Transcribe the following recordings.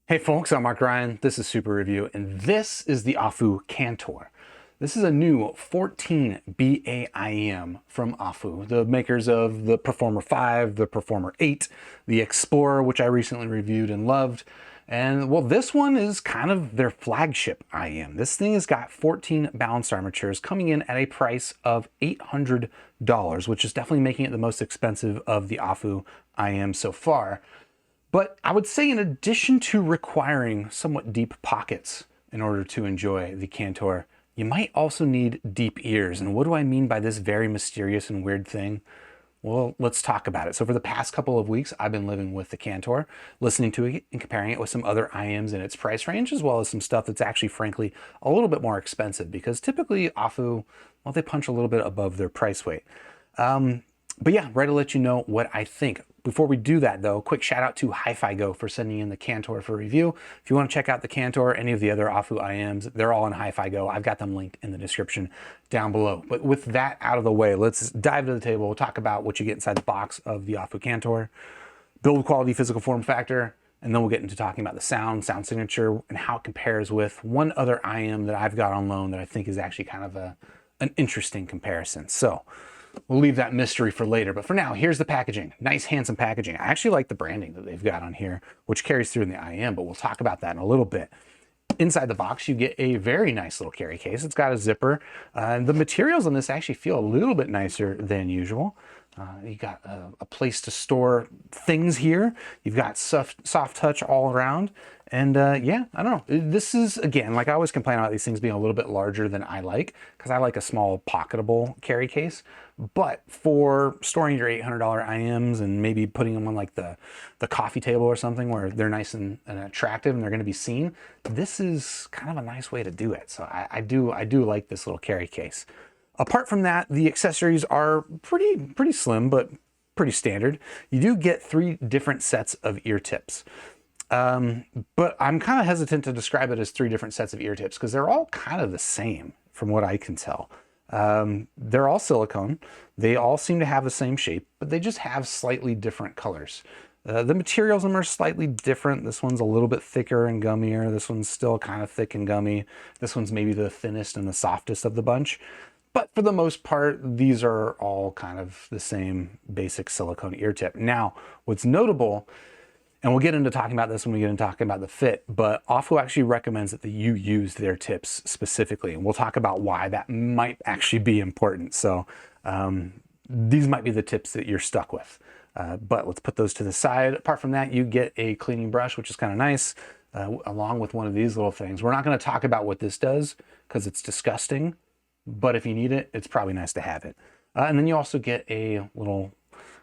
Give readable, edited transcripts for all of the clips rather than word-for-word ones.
Hey folks, I'm Mark Ryan. This is Super Review, and this is the Aful Cantor. This is a new 14 BAIM from Aful, the makers of the Performer 5, the Performer 8, the Explorer, which I recently reviewed and loved. And well, this one is kind of their flagship IM. This thing has got 14 balanced armatures coming in at a price of $800, which is definitely making it the most expensive of the Aful IM so far. But I would say in addition to requiring somewhat deep pockets in order to enjoy the Cantor, you might also need deep ears. And what do I mean by this very mysterious and weird thing? Well, let's talk about it. So for the past couple of weeks, I've been living with the Cantor, listening to it and comparing it with some other IMs in its price range, as well as some stuff that's actually, frankly, a little bit more expensive because typically Aful, well, they punch a little bit above their price weight. But yeah, ready to let you know what I think. Before we do that though, quick shout out to Hi-Fi Go for sending in the Cantor for review. If you want to check out the Cantor, any of the other Aful IMs, they're all on Hi-Fi Go. I've got them linked in the description down below. But with that out of the way, let's dive to the table. We'll talk about what you get inside the box of the Aful Cantor, build quality, physical form factor, and then we'll get into talking about the sound signature, and how it compares with one other IM that I've got on loan that I think is actually kind of an interesting comparison. So we'll leave that mystery for later, but for now, here's the packaging. Nice, handsome packaging. I actually like the branding that they've got on here, which carries through in the IM, but we'll talk about that in a little bit. Inside the box, you get a very nice little carry case. It's got a zipper. The materials on this actually feel a little bit nicer than usual. You got a place to store things here. You've got soft touch all around. And yeah, I don't know. This is, again, like I always complain about these things being a little bit larger than I like, because I like a small pocketable carry case. But for storing your $800 IMs and maybe putting them on like the coffee table or something where they're nice and attractive and they're going to be seen, this is kind of a nice way to do it. So I do like this little carry case. Apart from that, the accessories are pretty slim, but pretty standard. You do get 3 different sets of ear tips. But I'm kind of hesitant to describe it as 3 different sets of ear tips because they're all kind of the same from what I can tell. They're all silicone. They all seem to have the same shape, but they just have slightly different colors. The materials of them are slightly different. This one's a little bit thicker and gummier. This one's still kind of thick and gummy. This one's maybe the thinnest and the softest of the bunch. But for the most part, these are all kind of the same basic silicone ear tip. Now, what's notable, and we'll get into talking about this when we get into talking about the fit, but Aful actually recommends that you use their tips specifically. And we'll talk about why that might actually be important. So these might be the tips that you're stuck with. But let's put those to the side. Apart from that, you get a cleaning brush, which is kind of nice, along with one of these little things. We're not going to talk about what this does because it's disgusting. But if you need it, it's probably nice to have it. And then you also get a little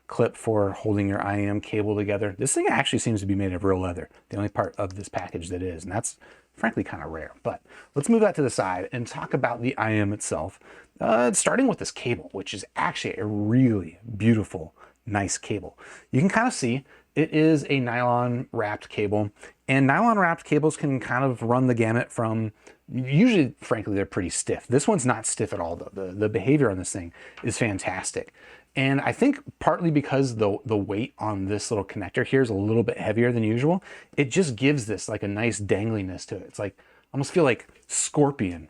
clip for holding your IM cable together. This thing actually seems to be made of real leather, the only part of this package that is, and that's frankly kind of rare. But let's move that to the side and talk about the IM itself, starting with this cable, which is actually a really beautiful, nice cable. You can kind of see it is a nylon wrapped cable, and nylon wrapped cables can kind of run the gamut from, usually, frankly, they're pretty stiff. This one's not stiff at all, though. The behavior on this thing is fantastic. And I think partly because the weight on this little connector here is a little bit heavier than usual, it just gives this like a nice dangliness to it. It's like, almost feel like Scorpion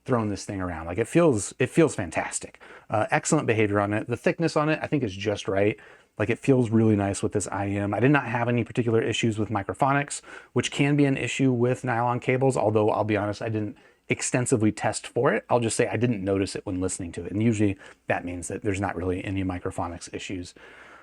throwing this thing around. Like it feels fantastic. Excellent behavior on it. The thickness on it, I think, is just right. Like it feels really nice with this IM. I did not have any particular issues with microphonics, which can be an issue with nylon cables, although I'll be honest, I didn't extensively test for it. I'll just say I didn't notice it when listening to it. And usually that means that there's not really any microphonics issues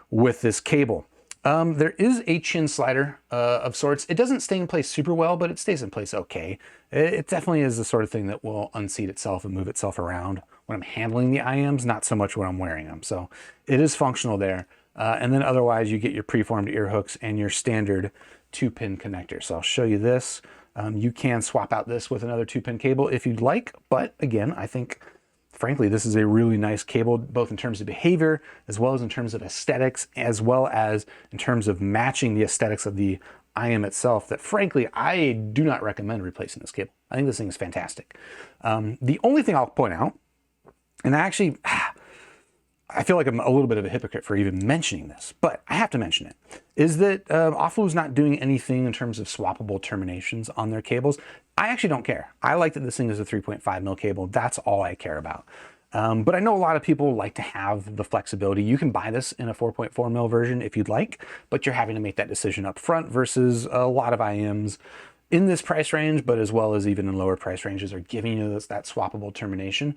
with this cable. There is a chin slider of sorts. It doesn't stay in place super well, but it stays in place okay. It definitely is the sort of thing that will unseat itself and move itself around when I'm handling the IMs, not so much when I'm wearing them. So it is functional there. And then otherwise you get your preformed ear hooks and your standard 2-pin connector. So I'll show you this. You can swap out this with another 2-pin cable if you'd like, but again, I think frankly this is a really nice cable, both in terms of behavior as well as in terms of aesthetics, as well as in terms of matching the aesthetics of the IM itself, that frankly I do not recommend replacing this cable. I think this thing is fantastic. The only thing I'll point out, and I feel like I'm a little bit of a hypocrite for even mentioning this, but I have to mention it, is that Aful is not doing anything in terms of swappable terminations on their cables. I actually don't care. I like that this thing is a 3.5 mil cable. That's all I care about. But I know a lot of people like to have the flexibility. You can buy this in a 4.4 mil version if you'd like, but you're having to make that decision up front versus a lot of IMs in this price range, but as well as even in lower price ranges are giving you that swappable termination.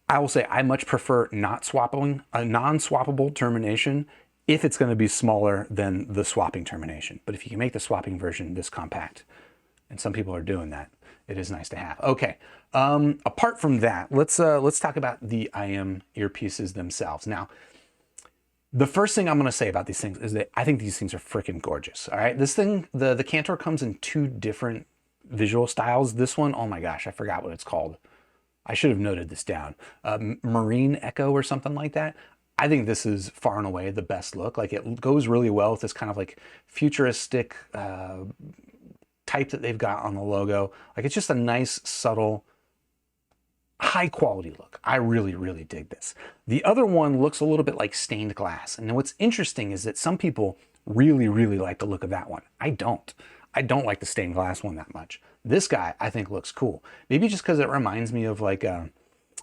I will say I much prefer not swapping a non-swappable termination if it's going to be smaller than the swapping termination. But if you can make the swapping version this compact, and some people are doing that, it is nice to have. Okay, apart from that, let's talk about the IM earpieces themselves. Now, the first thing I'm going to say about these things is that I think these things are freaking gorgeous. All right, this thing, the Cantor comes in 2 different visual styles. This one, oh my gosh, I forgot what it's called. I should have noted this down. Marine Echo or something like that. I think this is far and away the best look. Like, it goes really well with this kind of like futuristic type that they've got on the logo. Like, it's just a nice, subtle, high quality look. I really, really dig this. The other one looks a little bit like stained glass. And what's interesting is that some people really, really like the look of that one. I don't. I don't like the stained glass one that much. This guy, I think, looks cool. Maybe just because it reminds me of like a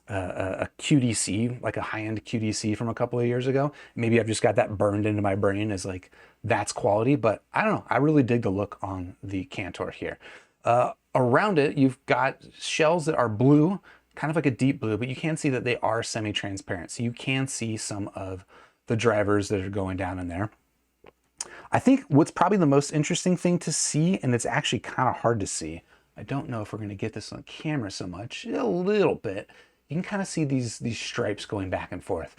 QDC, like a high-end QDC from a couple of years ago. Maybe I've just got that burned into my brain as like, that's quality, but I don't know. I really dig the look on the Cantor here. Around it, you've got shells that are blue, kind of like a deep blue, but you can see that they are semi-transparent. So you can see some of the drivers that are going down in there. I think what's probably the most interesting thing to see, and it's actually kind of hard to see, I don't know if we're going to get this on camera so much, a little bit, you can kind of see these stripes going back and forth.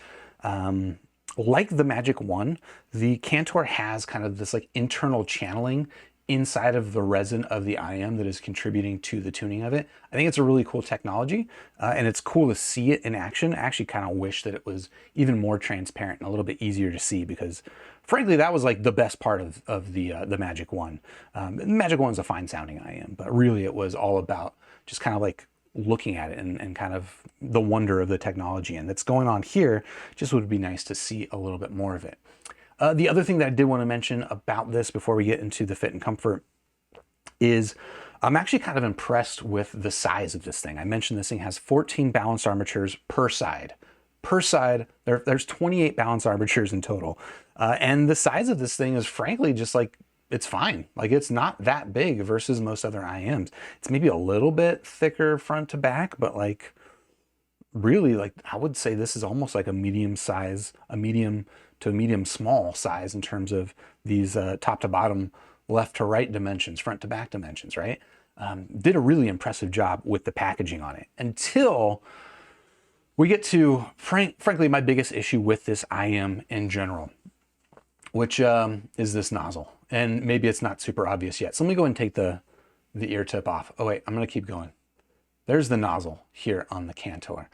Like the Magic 1, the Cantor has kind of this like internal channeling inside of the resin of the IM that is contributing to the tuning of it. I think it's a really cool technology, and it's cool to see it in action. I actually kind of wish that it was even more transparent and a little bit easier to see, because frankly, that was like the best part of the Magic 1. The Magic 1's a fine sounding IM, but really it was all about just kind of like looking at it and kind of the wonder of the technology. And that's going on here. Just would be nice to see a little bit more of it. The other thing that I did want to mention about this before we get into the fit and comfort is I'm actually kind of impressed with the size of this thing. I mentioned this thing has 14 balanced armatures per side. Per side, there's 28 balanced armatures in total. And the size of this thing is frankly just like, it's fine. Like, it's not that big versus most other IMs. It's maybe a little bit thicker front to back, but like really, like, I would say this is almost like a medium size, a medium to a medium small size in terms of these top to bottom, left to right dimensions, front to back dimensions, right? Did a really impressive job with the packaging on it until we get to, frankly, my biggest issue with this IM in general, which is this nozzle. And maybe it's not super obvious yet. So let me go and take the ear tip off. Oh wait, I'm gonna keep going. There's the nozzle here on the Cantor.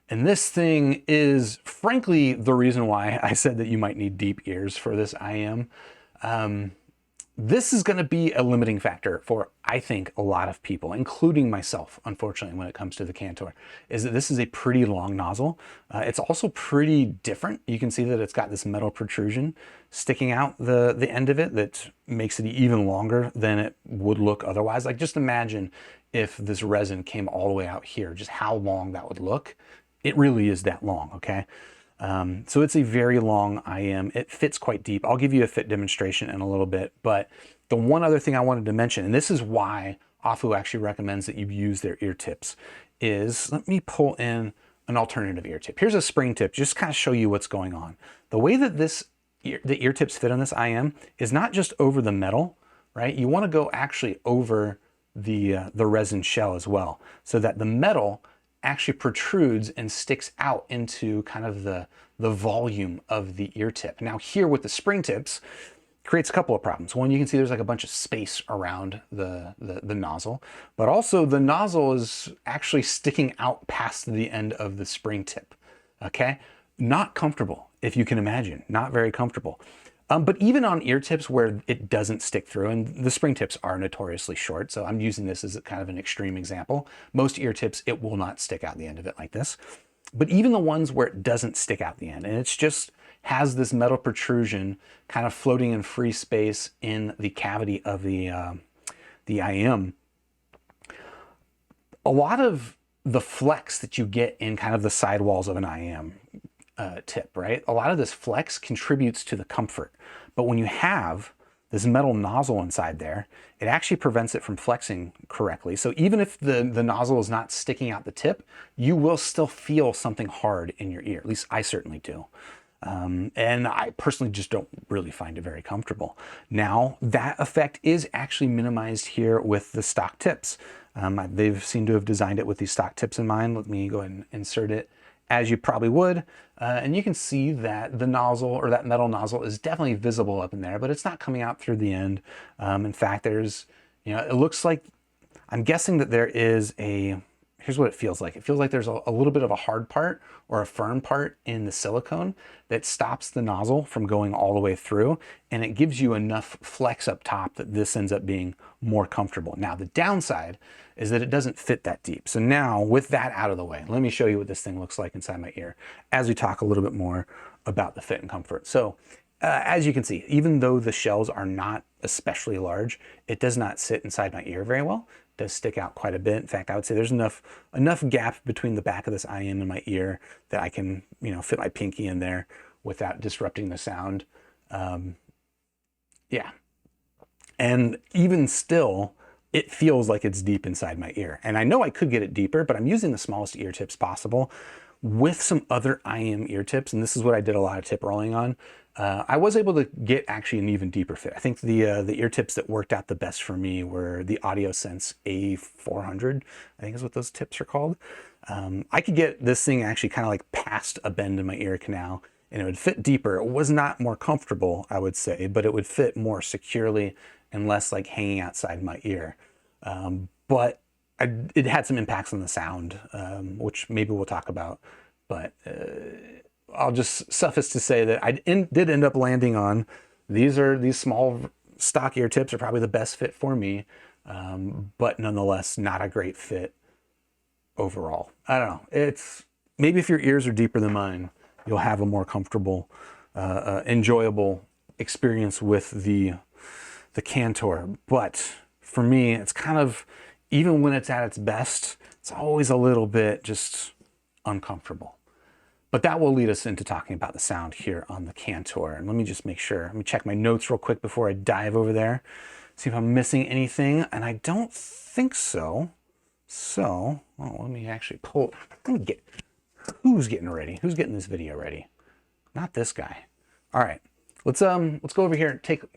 And this thing is frankly the reason why I said that you might need deep ears for this IM. This is going to be a limiting factor for, I think, a lot of people, including myself, unfortunately, when it comes to the Cantor, is that this is a pretty long nozzle. It's also pretty different. You can see that it's got this metal protrusion sticking out the end of it that makes it even longer than it would look otherwise. Like, just imagine if this resin came all the way out here, just how long that would look. It really is that long, okay? So it's a very long IM. It fits quite deep. I'll give you a fit demonstration in a little bit, but the one other thing I wanted to mention, and this is why Aful actually recommends that you use their ear tips, is let me pull in an alternative ear tip. Here's a spring tip, just kind of show you what's going on. The way that the ear tips fit on this IM is not just over the metal, right? You want to go actually over the resin shell as well, so that the metal actually protrudes and sticks out into kind of the volume of the ear tip. Now here with the spring tips, creates a couple of problems. One, you can see there's like a bunch of space around the nozzle, but also the nozzle is actually sticking out past the end of the spring tip, okay? Not comfortable, if you can imagine, not very comfortable. But even on ear tips where it doesn't stick through, and the spring tips are notoriously short, so I'm using this as kind of an extreme example. Most ear tips, it will not stick out the end of it like this. But even the ones where it doesn't stick out the end, and it's just has this metal protrusion kind of floating in free space in the cavity of the IM, a lot of the flex that you get in kind of the sidewalls of an IM tip, right? A lot of this flex contributes to the comfort. But when you have this metal nozzle inside there, it actually prevents it from flexing correctly. So even if the nozzle is not sticking out the tip, you will still feel something hard in your ear. At least I certainly do. And I personally just don't really find it very comfortable. Now, that effect is actually minimized here with the stock tips. They've seemed to have designed it with these stock tips in mind. Let me go ahead and insert it as you probably would. And you can see that the nozzle, or that metal nozzle, is definitely visible up in there, but it's not coming out through the end. In fact, there's, it looks like, I'm guessing that there is here's what it feels like. It feels like there's a little bit of a hard part or a firm part in the silicone that stops the nozzle from going all the way through, and it gives you enough flex up top that this ends up being more comfortable. Now, the downside is that it doesn't fit that deep. So now, with that out of the way, let me show you what this thing looks like inside my ear as we talk a little bit more about the fit and comfort. So as you can see, even though the shells are not especially large, it does not sit inside my ear very well. It does stick out quite a bit. In fact, I would say there's enough gap between the back of this IM and my ear that I can, fit my pinky in there without disrupting the sound. Yeah. And even still, it feels like it's deep inside my ear. And I know I could get it deeper, but I'm using the smallest ear tips possible with some other IM ear tips. And this is what I did a lot of tip rolling on. I was able to get actually an even deeper fit. I think the ear tips that worked out the best for me were the AudioSense A400, I think is what those tips are called. I could get this thing actually kind of like past a bend in my ear canal, and it would fit deeper. It was not more comfortable, I would say, but it would fit more securely and less like hanging outside my ear. But it had some impacts on the sound, which maybe we'll talk about. But I'll just suffice to say that I did end up landing on these small stock ear tips are probably the best fit for me, but nonetheless not a great fit overall. I don't know. It's maybe if your ears are deeper than mine, you'll have a more comfortable, enjoyable experience with the Cantor. But for me, it's kind of, even when it's at its best, it's always a little bit just uncomfortable. But that will lead us into talking about the sound here on the Cantor. And let me just make sure, let me check my notes real quick before I dive over there, see if I'm missing anything. And I don't think so. So, let me actually who's getting ready? Who's getting this video ready? Not this guy. All right, let's go over here and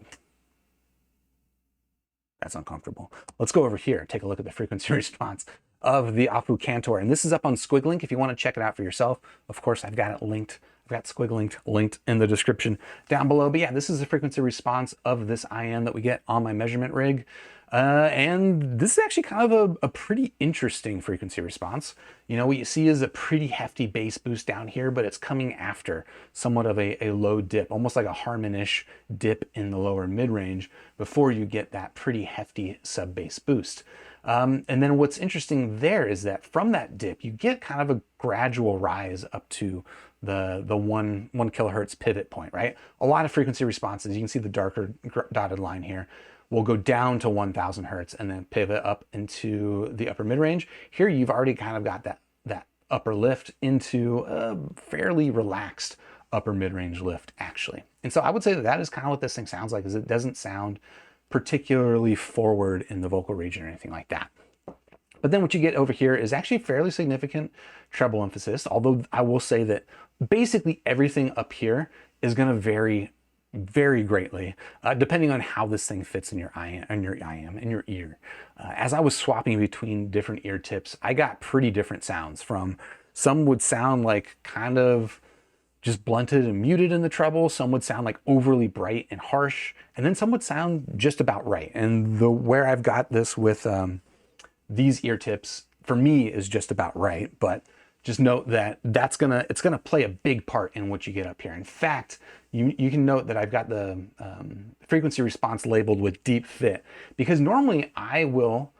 that's uncomfortable. Let's go over here and take a look at the frequency response of the Aful Cantor. And this is up on Squiglink if you want to check it out for yourself. Of course, I've got it linked. I've got Squiglink linked in the description down below. But yeah, this is the frequency response of this IM that we get on my measurement rig. And this is actually kind of a pretty interesting frequency response. What you see is a pretty hefty bass boost down here, but it's coming after somewhat of a low dip, almost like a Harmon-ish dip in the lower mid-range before you get that pretty hefty sub-bass boost. And then what's interesting there is that from that dip, you get kind of a gradual rise up to the 1 kilohertz pivot point, right? A lot of frequency responses, you can see the darker dotted line here, will go down to 1000 hertz and then pivot up into the upper mid-range. Here you've already kind of got that upper lift into a fairly relaxed upper mid-range lift, actually. And so I would say that is kind of what this thing sounds like, is it doesn't sound particularly forward in the vocal region or anything like that. But then what you get over here is actually fairly significant treble emphasis, although I will say that basically everything up here is going to vary very greatly, depending on how this thing fits in your ear. As I was swapping between different ear tips, I got pretty different sounds. From some would sound like kind of just blunted and muted in the treble, some would sound like overly bright and harsh, and then some would sound just about right. And where I've got this with these ear tips, for me, is just about right. But just note that it's gonna play a big part in what you get up here. In fact, you can note that I've got the frequency response labeled with deep fit, because normally I will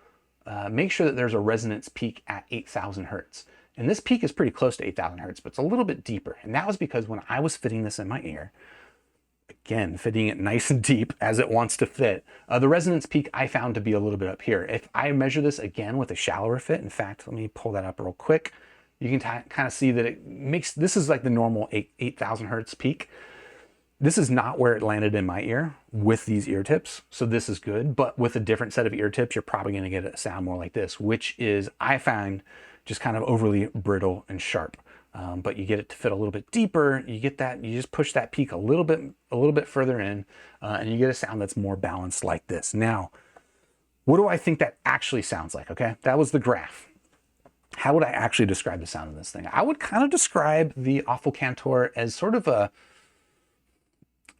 make sure that there's a resonance peak at 8000 hertz. And this peak is pretty close to 8,000 hertz, but it's a little bit deeper. And that was because when I was fitting this in my ear, again, fitting it nice and deep as it wants to fit, the resonance peak I found to be a little bit up here. If I measure this again with a shallower fit, in fact, let me pull that up real quick. You can kind of see that it makes, this is like the normal 8,000 hertz peak. This is not where it landed in my ear with these ear tips, so this is good. But with a different set of ear tips, you're probably going to get a sound more like this, which is, I find, just kind of overly brittle and sharp. But you get it to fit a little bit deeper. You get that, you just push that peak a little bit further in, and you get a sound that's more balanced like this. Now, what do I think that actually sounds like? Okay, that was the graph. How would I actually describe the sound of this thing? I would kind of describe the Aful Cantor as sort of a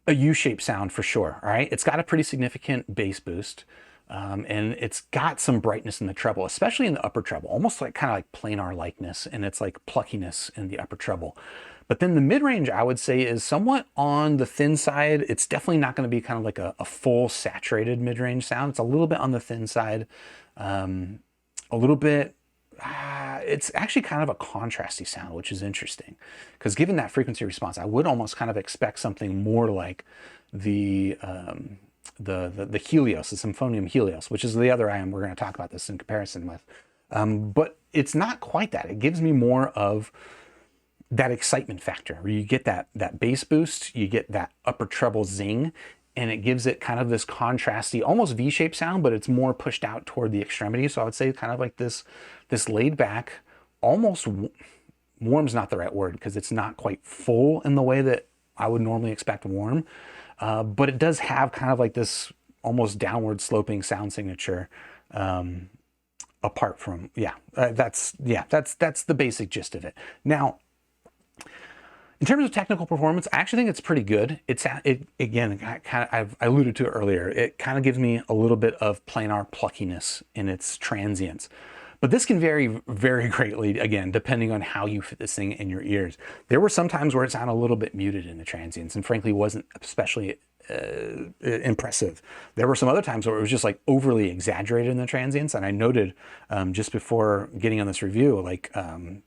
U-shaped sound for sure. All right, it's got a pretty significant bass boost, and it's got some brightness in the treble, especially in the upper treble, almost like kind of like planar likeness, and it's like pluckiness in the upper treble. But then the mid-range, I would say, is somewhat on the thin side. It's definitely not going to be kind of like a full saturated mid-range sound. It's a little bit on the thin side, a little bit. It's actually kind of a contrasty sound, which is interesting, because given that frequency response, I would almost kind of expect something more like the Helios, the Symphonium Helios, which is the other IM we're going to talk about this in comparison with. But it's not quite that. It gives me more of that excitement factor, where you get that bass boost, you get that upper treble zing, and it gives it kind of this contrasty, almost V-shaped sound, but it's more pushed out toward the extremity. So I would say kind of like this laid back, almost warm's not the right word, because it's not quite full in the way that I would normally expect warm. But it does have kind of like this almost downward sloping sound signature, apart from, that's the basic gist of it. Now, in terms of technical performance, I actually think it's pretty good. I alluded to it earlier. It kind of gives me a little bit of planar pluckiness in its transients. But this can vary very greatly, again, depending on how you fit this thing in your ears. There were some times where it sounded a little bit muted in the transients, and frankly wasn't especially impressive. There were some other times where it was just like overly exaggerated in the transients, and I noted just before getting on this review, like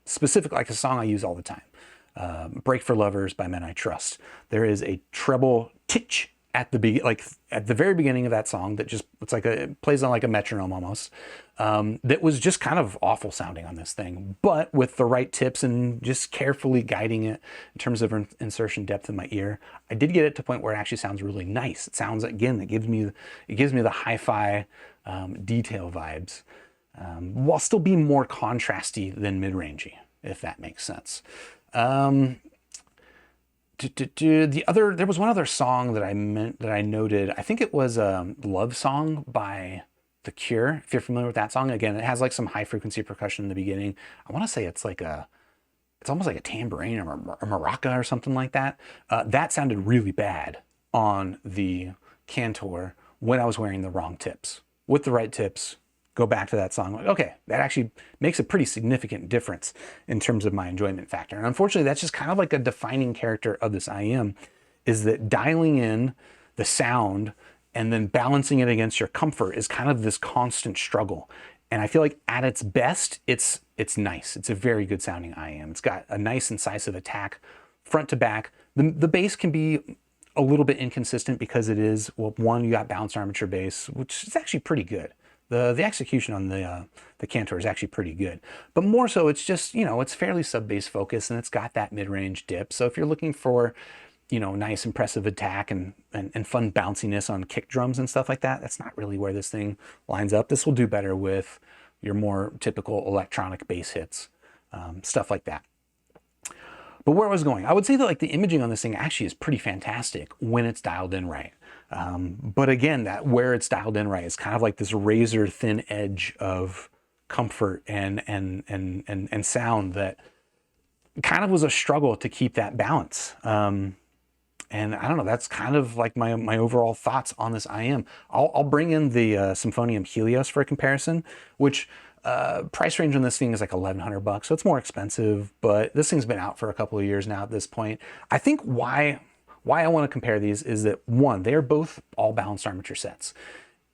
specifically like a song I use all the time. Break for Lovers by Men I Trust. There is a treble titch at the very beginning of that song that just, it plays on like a metronome almost, that was just kind of awful sounding on this thing. But with the right tips and just carefully guiding it in terms of insertion depth in my ear, I did get it to a point where it actually sounds really nice. It sounds, again, it gives me the hi-fi detail vibes, while still being more contrasty than mid-rangey, if that makes sense. There was one other song that I noted. I think it was a Love Song by The Cure. If you're familiar with that song, again, it has like some high frequency percussion in the beginning. I want to say it's almost like a tambourine or a maraca or something like that. That sounded really bad on the Cantor when I was wearing the wrong tips. With the right tips, go back to that song, like, okay, that actually makes a pretty significant difference in terms of my enjoyment factor. And unfortunately, that's just kind of like a defining character of this IM, is that dialing in the sound and then balancing it against your comfort is kind of this constant struggle. And I feel like at its best, it's nice. It's a very good sounding IM. It's got a nice incisive attack front to back. The bass can be a little bit inconsistent because it is, well, one, you got balanced armature bass, which is actually pretty good. The execution on the Cantor is actually pretty good, but more so it's just, it's fairly sub-bass focused, and it's got that mid-range dip. So if you're looking for, nice impressive attack and fun bounciness on kick drums and stuff like that, that's not really where this thing lines up. This will do better with your more typical electronic bass hits, stuff like that. But where I was going, I would say that like the imaging on this thing actually is pretty fantastic when it's dialed in right. But again, that where it's dialed in right is kind of like this razor thin edge of comfort and sound that kind of was a struggle to keep that balance. And I don't know, that's kind of like my overall thoughts on this IM. I'll bring in the Symphonium Helios for a comparison, which price range on this thing is like $1,100, so it's more expensive, but this thing's been out for a couple of years now at this point. I think why I want to compare these is that, one, they are both all balanced armature sets.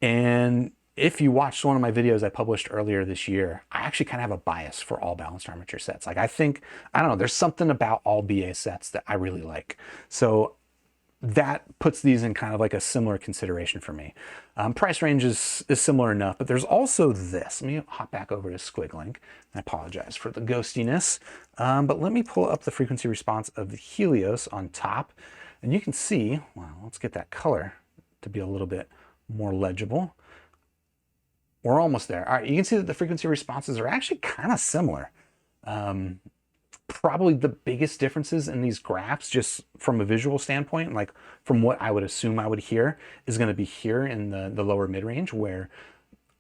And if you watched one of my videos I published earlier this year, I actually kind of have a bias for all balanced armature sets. Like I don't know, there's something about all BA sets that I really like. So that puts these in kind of like a similar consideration for me. Price range is similar enough, but there's also this. Let me hop back over to Squiglink. I apologize for the ghostiness, but let me pull up the frequency response of the Helios on top. And you can see, well, let's get that color to be a little bit more legible. We're almost there. All right, you can see that the frequency responses are actually kind of similar. Probably the biggest differences in these graphs, just from a visual standpoint, like from what I would assume I would hear, is going to be here in the lower mid-range, where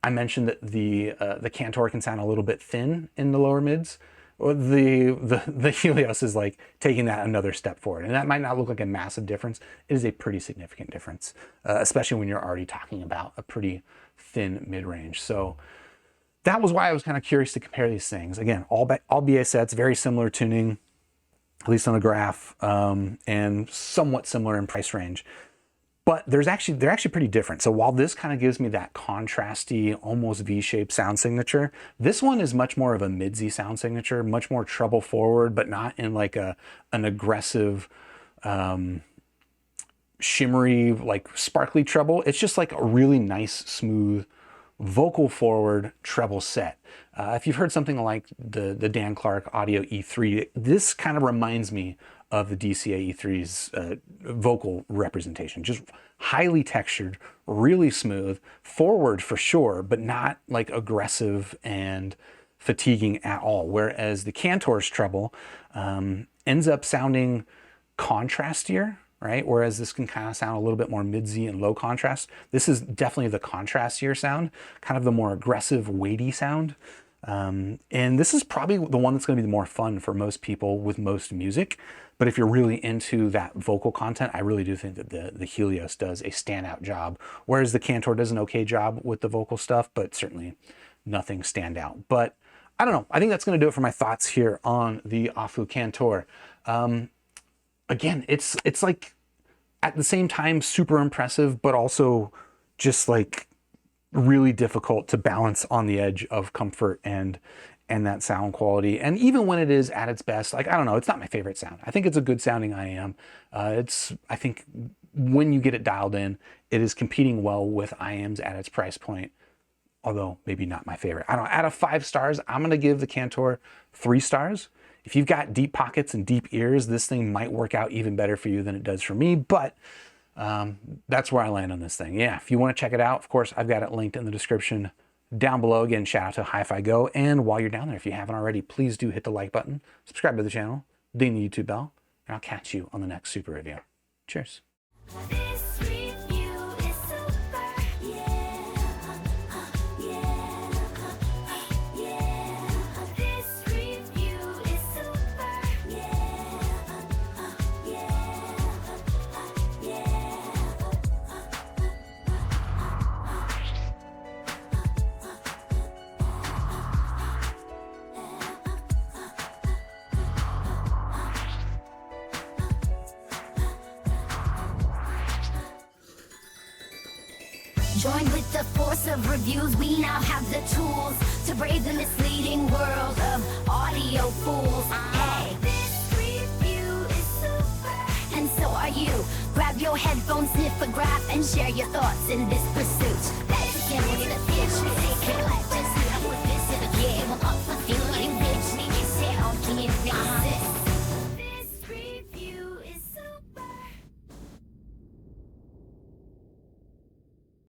I mentioned that the Cantor can sound a little bit thin in the lower mids. Or the Helios is like taking that another step forward, and that might not look like a massive difference. It is a pretty significant difference, especially when you're already talking about a pretty thin mid-range. So that was why I was kind of curious to compare these things. Again, all BA sets, very similar tuning, at least on the graph, and somewhat similar in price range. But they're actually pretty different. So while this kind of gives me that contrasty, almost V-shaped sound signature, this one is much more of a midsy sound signature, much more treble forward, but not in like an aggressive, shimmery, like sparkly treble. It's just like a really nice, smooth, vocal forward treble set. If you've heard something like the Dan Clark Audio E3, this kind of reminds me of the DCA E3's vocal representation. Just highly textured, really smooth, forward for sure, but not like aggressive and fatiguing at all. Whereas the Cantor's treble ends up sounding contrastier, right? Whereas this can kind of sound a little bit more midsy and low contrast. This is definitely the contrastier sound, kind of the more aggressive, weighty sound. And this is probably the one that's going to be the more fun for most people with most music. But if you're really into that vocal content, I really do think that the Helios does a standout job, whereas the Cantor does an okay job with the vocal stuff, but certainly nothing standout. But I don't know. I think that's going to do it for my thoughts here on the Aful Cantor. Again, it's like at the same time super impressive, but also just like really difficult to balance on the edge of comfort and that sound quality. And even when it is at its best, like, I don't know, it's not my favorite sound. I think it's a good sounding IM. I think when you get it dialed in, it is competing well with IMs at its price point, although maybe not my favorite. I don't know, out of 5 stars, I'm gonna give the Cantor 3 stars. If you've got deep pockets and deep ears, this thing might work out even better for you than it does for me, but that's where I land on this thing. Yeah, if you want to check it out, of course, I've got it linked in the description down below. Again, shout out to Hi-Fi Go. And while you're down there, if you haven't already, please do hit the like button, subscribe to the channel, ding the YouTube bell, and I'll catch you on the next super review. Cheers. Join with the force of reviews. We now have the tools to brave the misleading world of audio fools. Hey, this review is super, and so are you. Grab your headphones, sniff a graph, and share your thoughts in this pursuit.